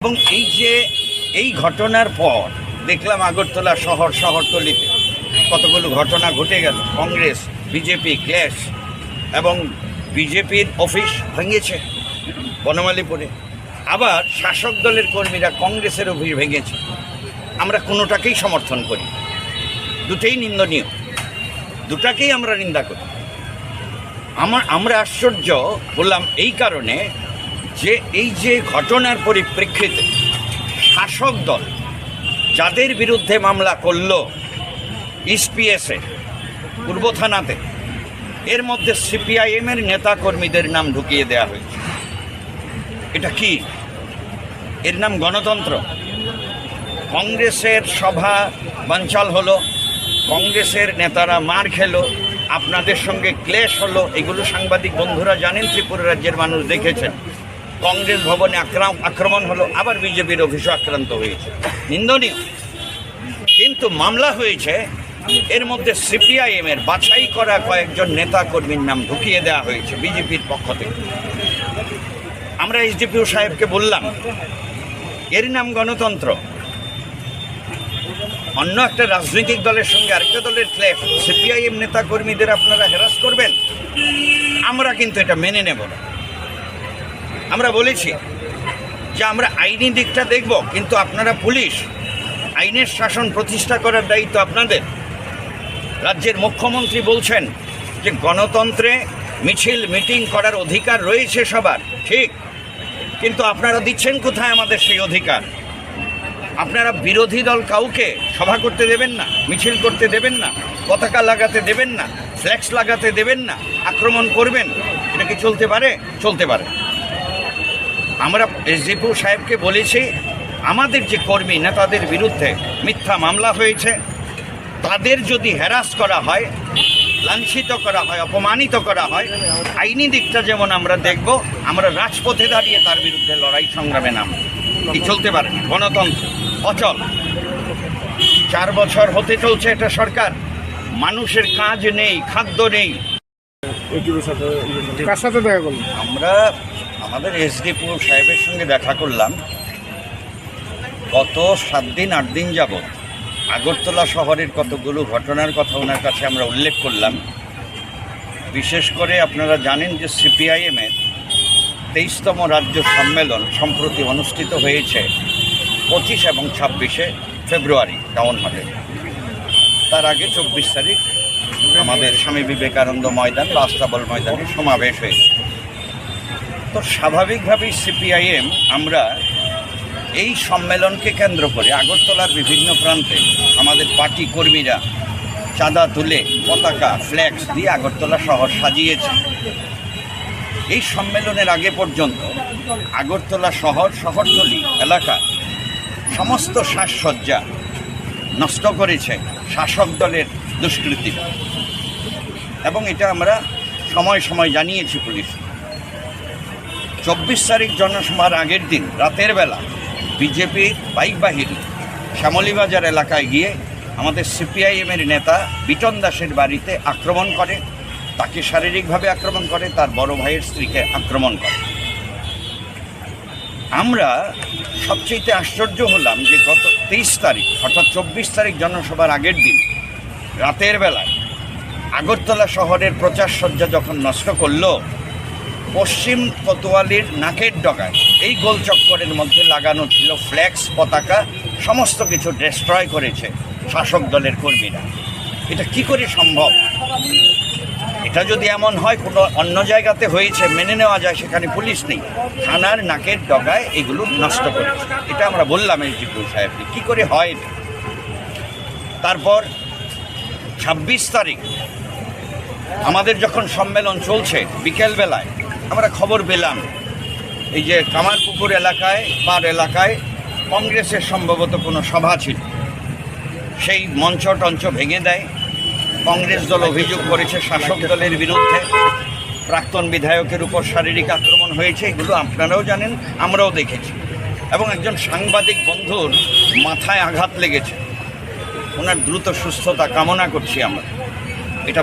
এবং এই ঘটনার পর দেখলাম আগরতলা শহরতলিতে কতগুলো ঘটনা ঘটে গেল। কংগ্রেস বিজেপি ক্ল্যাশ এবং বিজেপির অফিস ভেঙেছে বনমালীপুরে, আবার শাসক দলের কর্মীরা কংগ্রেসের অফিস ভেঙেছে। আমরা কোনোটাকেই সমর্থন করি, দুটোই নিন্দনীয়, দুটাকেই আমরা নিন্দা করি। আমরা আশ্চর্য বললাম এই কারণে যে এই যে ঘটনার পরিপ্রেক্ষিতে শাসক দল যাদের বিরুদ্ধে মামলা করল ইসপিএসে পূর্ব থানাতে, এর মধ্যে সিপিআইএমের নেতা কর্মীদের নাম ঢুকিয়ে দেওয়া হয়েছে। এটা কি? এর নাম গণতন্ত্র? কংগ্রেসের সভা বানচাল হলো, কংগ্রেসের নেতারা মার খেলো, আপনাদের সঙ্গে ক্লেশ হলো, এগুলো সাংবাদিক বন্ধুরা জানেন, ত্রিপুরা রাজ্যের মানুষ দেখেছেন। কংগ্রেস ভবনে আক্রমণ হলো, আবার বিজেপির অফিসও আক্রান্ত হয়েছে, নিন্দনীয়। কিন্তু মামলা হয়েছে, এর মধ্যে সিপিআইএমের বাছাই করা কয়েকজন নেতা কর্মীর নাম ঢুকিয়ে দেওয়া হয়েছে বিজেপির পক্ষ থেকে। আমরা এসডিপিও সাহেবকে বললাম এর নাম গণতন্ত্র? অন্য একটা রাজনৈতিক দলের সঙ্গে আরেকটা দলের ক্লেশ, সিপিআইএম নেতা কর্মীদের আপনারা হ্যারাস করবেন? আমরা কিন্তু এটা মেনে নেব না। আমরা বলেছি যে আমরা আইনি দিকটা দেখব, কিন্তু আপনারা পুলিশ, আইনের শাসন প্রতিষ্ঠা করার দায়িত্ব আপনাদের। রাজ্যের মুখ্যমন্ত্রী বলছেন যে গণতন্ত্রে মিছিল মিটিং করার অধিকার রয়েছে সবার, ঠিক, কিন্তু আপনারা দিচ্ছেন কোথায় আমাদের সেই অধিকার? আপনারা বিরোধী দল কাউকে সভা করতে দেবেন না, মিছিল করতে দেবেন না, পতাকা লাগাতে দেবেন না, ফ্ল্যাক্স লাগাতে দেবেন না, আক্রমণ করবেন। এটা কি চলতে পারে? চলতে পারে। আমরা এসডিপিও সাহেবকে বলেছি আমাদের যে কর্মী নেতাদের বিরুদ্ধে মিথ্যা মামলা হয়েছে, তাদের যদি হ্যারাস করা হয়, লাঞ্ছিত করা হয়, অপমানিত করা হয়, আইনি দিকটা যেমন আমরা দেখব, আমরা রাজপথে দাঁড়িয়ে তার বিরুদ্ধে লড়াই সংগ্রামে নাম। কি চলতে পারে? গণতন্ত্র অচল। 4 বছর হতে চলছে এটা সরকার, মানুষের কাজ নেই, খাদ্য নেই। কার সাথে দেখা করলেন? আমরা আমাদের এসডিপিও সাহেবের সঙ্গে দেখা করলাম। গত 7 দিন 8 দিন যাবৎ আগরতলা শহরের কতগুলো ঘটনার কথা ওনার কাছে আমরা উল্লেখ করলাম। বিশেষ করে আপনারা জানেন যে সিপিআইএমের 23তম রাজ্য সম্মেলন সম্প্রতি অনুষ্ঠিত হয়েছে 25 এবং 26শে ফেব্রুয়ারি টাউন হলে। তার আগে 24 তারিখ আমাদের স্বামী বিবেকানন্দ ময়দান বা আস্তাবল ময়দানে সমাবেশ হয়েছে। তো স্বাভাবিকভাবেই সিপিআইএম আমরা এই সম্মেলনকে কেন্দ্র করে আগরতলার বিভিন্ন প্রান্তে আমাদের পার্টি কর্মীরা চাঁদা তুলে পতাকা ফ্ল্যাক্স দিয়ে আগরতলা শহর সাজিয়েছে। এই সম্মেলনের আগে পর্যন্ত আগরতলা শহরতলি এলাকা সমস্ত সাজসজ্জা নষ্ট করেছে শাসক দলের দুষ্কৃতীরা, এবং এটা আমরা সময় সময় জানিয়েছি পুলিশ। 24 তারিখ জনসভার আগের দিন রাতের বেলা বিজেপির বাইক বাহিনী শ্যামলীবাজার এলাকায় গিয়ে আমাদের সিপিআইএমের নেতা বিটন দাসের বাড়িতে আক্রমণ করে, তাকে শারীরিকভাবে আক্রমণ করে, তার বড় ভাইয়ের স্ত্রীকে আক্রমণ করে। আমরা সবচেয়ে আশ্চর্য হলাম যে গত 23 তারিখ অর্থাৎ 24 তারিখ জনসভার আগের দিন রাতের বেলায় আগরতলা শহরের প্রচারসজ্জা যখন নষ্ট করল, পশ্চিম কোতোয়ালির নাকের ডগায় এই গোলচক্করের মধ্যে লাগানো ছিল ফ্ল্যাক্স, পতাকা, সমস্ত কিছু ডিস্ট্রয় করেছে শাসক দলের কর্মীরা। এটা কি করে সম্ভব? এটা যদি এমন হয় কোনো অন্য জায়গাতে হয়েছে মেনে নেওয়া যায়, সেখানে পুলিশ নেই, থানার নাকের ডগায় এগুলো নষ্ট করেছে। এটা আমরা বললাম এসডিপিও সাহেবকে, কী করে হয় এটা। তারপর 26 তারিখ আমাদের যখন সম্মেলন চলছে বিকেলবেলায় আমরা খবর পেলাম এই যে কামারপুকুর এলাকায় পার এলাকায় কংগ্রেসের সম্ভবত কোনো সভা ছিল, সেই মঞ্চ টঞ্চ ভেঙে দেয়। কংগ্রেস দল অভিযোগ করেছে শাসক দলের বিরুদ্ধে প্রাক্তন বিধায়কের উপর শারীরিক আক্রমণ হয়েছে। এগুলো আপনারাও জানেন, আমরাও দেখেছি। এবং একজন সাংবাদিক বন্ধুর মাথায় আঘাত লেগেছে, ওনার দ্রুত সুস্থতা কামনা করছি আমরা। এটা